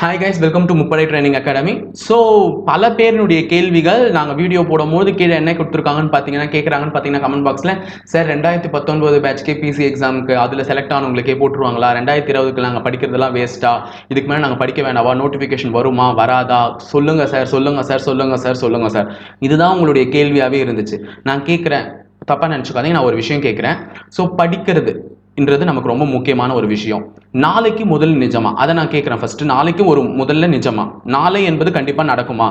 Hi guys, welcome to முப்படை training academy. So பல பேருடைய கேள்விகள் நாங்கள் வீடியோ போடும்போது கீழே என்ன கொடுத்துருக்காங்கன்னு கேட்குறாங்கன்னு கமெண்ட் பாக்ஸில், சார் 2019 பேட்ச்கே பிசி எக்ஸாமுக்கு அதில் செலக்ட் ஆனவங்களுக்கே போட்டுருவாங்களா, 2020க்கு நாங்கள் படிக்கிறதெல்லாம் வேஸ்ட்டா, இதுக்கு மேலே நாங்கள் படிக்க வேண்டாவா, நோட்டிஃபிகேஷன் வருமா வராதா, சொல்லுங்கள் சார் சொல்லுங்கள் சார் சொல்லுங்கள் சார் சொல்லுங்கள் சார். இதுதான் உங்களுடைய கேள்வியாகவே இருந்துச்சு. நான் கேட்குறேன், தப்பாக நினச்சிக்காதீங்க, நான் ஒரு விஷயம் கேட்குறேன். ஸோ படிக்கிறது இன்றது நமக்கு ரொம்ப முக்கியமான ஒரு விஷயம். நாளைக்கு முதல் நிஜமா, அதை நான் கேட்குறேன். ஃபர்ஸ்ட் நாளைக்கு ஒரு முதல்ல நிஜமா, நாளை என்பது கண்டிப்பாக நடக்குமா,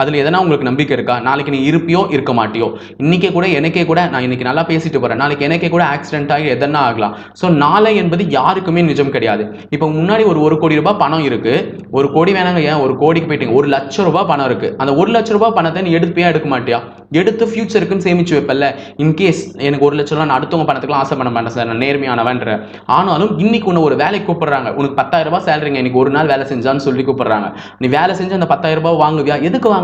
அதில் எதனா உங்களுக்கு நம்பிக்கை இருக்கா? நாளைக்கு நீ இருப்பியோ இருக்க மாட்டியோ, இன்னைக்கே கூட எனக்கே கூட நான் இன்னைக்கு நல்லா பேசிட்டு போறேன், நாளைக்கு எனக்கே கூட ஆக்சிடென்ட் ஆகி எதனா ஆகலாம். ஸோ நாளை என்பது யாருக்குமே நிஜம் கிடையாது. இப்போ முன்னாடி ஒரு கோடி ரூபாய் பணம் இருக்கு, 1 கோடி வேணாங்க, ஏன் 1 கோடிக்கு போயிட்டீங்க, 1 லட்சம் ரூபாய் பணம் இருக்கு. அந்த 1 லட்சம் ரூபாய் பணத்தை நீ எடுத்துப்பியா எடுக்க மாட்டியா? எடுத்து ஃபியூச்சருக்குன்னு சேமிச்சு வைப்பல. இன்கேஸ் எனக்கு 1 லட்சம் ரூபா, நான் அடுத்தவங்க பணத்துக்குலாம் ஆசை பண்ண மாட்டேன் சார், நான் நேர்மையானவன்ற. ஆனாலும் இன்னைக்கு உன்னை ஒரு வேலைக்கு கூப்பிடுறாங்க, உனக்கு 10,000 ரூபாய் சேலரிங்க, இன்னைக்கு ஒரு நாள் வேலை செஞ்சான்னு சொல்லி கூப்பிடுறாங்க. நீ வேலை செஞ்சு அந்த 10,000 ரூபாய் வாங்குவியா? எதுக்கு வாங்குற?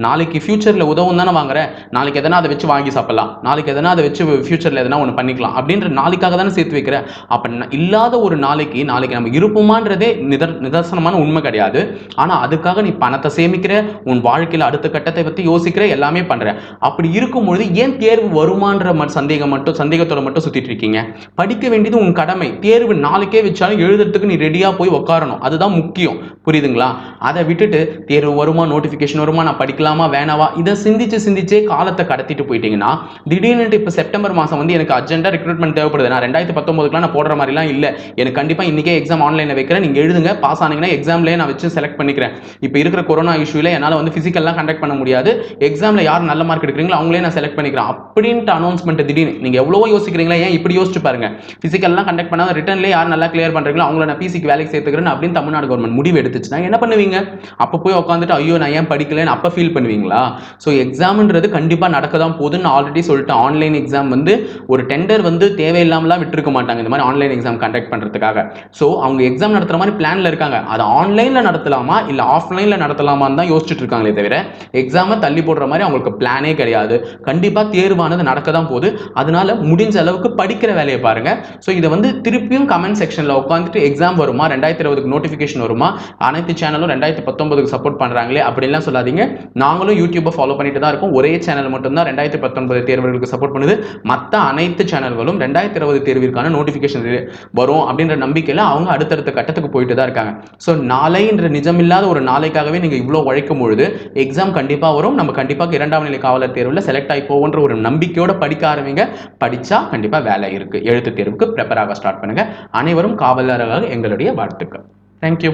நாளைக்கு ஃபியூச்சரில் உதவும் தானே வாங்குற. நாளைக்கு எதனா அதை வச்சு வாங்கி சாப்பிடலாம், நாளைக்கு எதனா அதை வச்சு ஃபியூச்சரில் எதனா ஒன்று பண்ணிக்கலாம் அப்படின்ற நாளைக்காக தானே சேர்த்து வைக்கிற. அப்போ இல்லாத ஒரு நாளைக்கு நம்ம இருப்போமான்றதே நிதர்சனமான உண்மை கிடையாது. ஆனால் அதுக்காக நீ பணத்தை சேமிக்கிற, உன் வாழ்க்கையில் அடுத்த கட்டத்தை பற்றி யோசிக்கிற, எல்லாமே பண்ற. அப்படி இருக்கும்பொழுது ஏன் தேர்வு வருமான்ற சந்தேகத்தோட மட்டும் சுத்திட்டு இருக்கீங்க? படிக்க வேண்டியது உன் கடமை. தேர்வு நாளைக்கே வச்சாலும் எழுதுறதுக்கு நீ ரெடியா போய் உட்காரணும், அதுதான் முக்கியம். புரியுதுங்களா? அதை விட்டுட்டு தேர்வு வருமா, நோட்டிபிகேஷன் வருமா, நான் படிக்கலாமா வேணாவா, இதை சிந்திச்சே காலத்தை கடத்திட்டு போயிட்டீங்கன்னா, திடீர்னு இப்போ செப்டம்பர் மாதம் வந்து எனக்கு அர்ஜென்ட்டா ரெக்ரூட்மெண்ட் தேவைப்படுது, நான் 2019 நான் போடுற மாதிரிலாம் இல்லை, எனக்கு கண்டிப்பாக இன்னைக்கே எக்ஸாம் ஆன்லைனில் வைக்கிறேன், நீங்கள் எழுதுங்க, பாஸ் ஆனீங்கன்னா எக்ஸாம்லேயே நான் வச்சு செலக்ட் பண்ணிக்கிறேன். இப்போ இருக்கிற கொரோனா இஷ்யூல என்னால் வந்து ஃபிசிக்கல்லாம் கண்டக்ட் பண்ண முடியாது, எக்ஸாமில் யார் நல்ல மார்க் எடுக்கிறீங்களோ அவங்களே நான் செலக்ட் பண்ணிக்கிறேன் அப்படின்ட்டு அனௌன்ஸ்மெண்ட் திடீர்னு. நீங்கள் எவ்வளவோ யோசிக்கிறீங்களா, ஏன் இப்படி யோசிச்சு பாருங்க. ஃபிசிக்கல்லாம் கண்டக்ட் பண்ணாத ரிட்டர்ன்லேயே யார் நல்லா கிளியர் பண்ணுறீங்களோ அவங்கள நான் பிசிக்கு வேலைக்கு சேர்த்துக்கிறேன் அப்படின்னு தமிழ்நாடு கவர்மெண்ட் முடிவு எடுத்துச்சுன்னா என்ன பண்ணுவீங்க? அப்போ போய் உட்காந்துட்டு ஐயோ நான் ஏன் படிக்கலன்னு அப்போ ஃபீல் பண்ணுவீங்களா? ஸோ எக்ஸாம்ன்றது கண்டிப்பாக நடக்க தான் போகுதுன்னு ஆல்ரெடி சொல்லிட்டேன். ஆன்லைன் எக்ஸாம் வந்து ஒரு டெண்டர் வந்து தேவையில்லாமலாம் விட்டுருக்க மாட்டாங்க இந்த மாதிரி ஆன்லைன் எக்ஸாம் கண்டக்ட் பண்ணுறதுக்காக. ஸோ அவங்க எக்ஸாம் நடத்துகிற மாதிரி பிளானில் இருக்காங்க. அதை ஆன்லைனில் நடத்தலாமா இல்லை ஆஃப்லைனில் நடத்தலாமான்னு தான் யோசிச்சுட்டு இருக்காங்களே தவிர எக்ஸாமை தள்ளி போடுற மாதிரி அவங்களுக்கு பிளானே கிடையாது. கண்டிப்பாக தேர்வானது நடக்க தான் போகுது. அதனால முடிஞ்ச அளவுக்கு படிக்கிற வேலையை பாருங்க. ஸோ இதை வந்து திருப்பியும் கமெண்ட் செக்ஷனில் உட்காந்துட்டு எக்ஸாம் வருமா, 2020க்கு நோட்டிஃபிகேஷன் வருமா, அனைத்து சேனலும் 2019க்கு சப்போர்ட் பண்ணுறாங்களே அப்படின்லாம் சொல்லாதீங்க. நாங்களும் யூடியூப்பை ஃபாலோ பண்ணிட்டு தான் இருக்கோம். ஒரே சேனல் மட்டும்தான் 2019 தேர்வுகளுக்கு சப்போர்ட் பண்ணுது. மற்ற அனைத்து சேனல்களும் 2020 தேர்விற்கான நோட்டிஃபிகேஷன் வரும் அப்படின்ற நம்பிக்கையில் அவங்க அடுத்தடுத்த கட்டத்துக்கு போயிட்டு தான் இருக்காங்க. ஸோ நாளைன்ற நிஜமில்லாத ஒரு நாளைக்காகவே நீங்கள் இவ்வளோ உழைக்கும் பொழுது எக்ஸாம் கண்டிப்பாக வரும். நம்ம கண்டிப்பாக 2ஆம் நிலை காவலர் தேர்வில் செலக்ட் ஆகி போவோன்ற ஒரு நம்பிக்கையோட படிக்க ஆரம்பிங்க. படித்தா கண்டிப்பாக வேலை இருக்குது. எழுத்து தேர்வுக்கு ப்ரிப்பேர் ஆக ஸ்டார்ட் பண்ணுங்க. அனைவரும் காவலராக எங்களுடைய வாழ்த்துக்கள். தேங்க்யூ.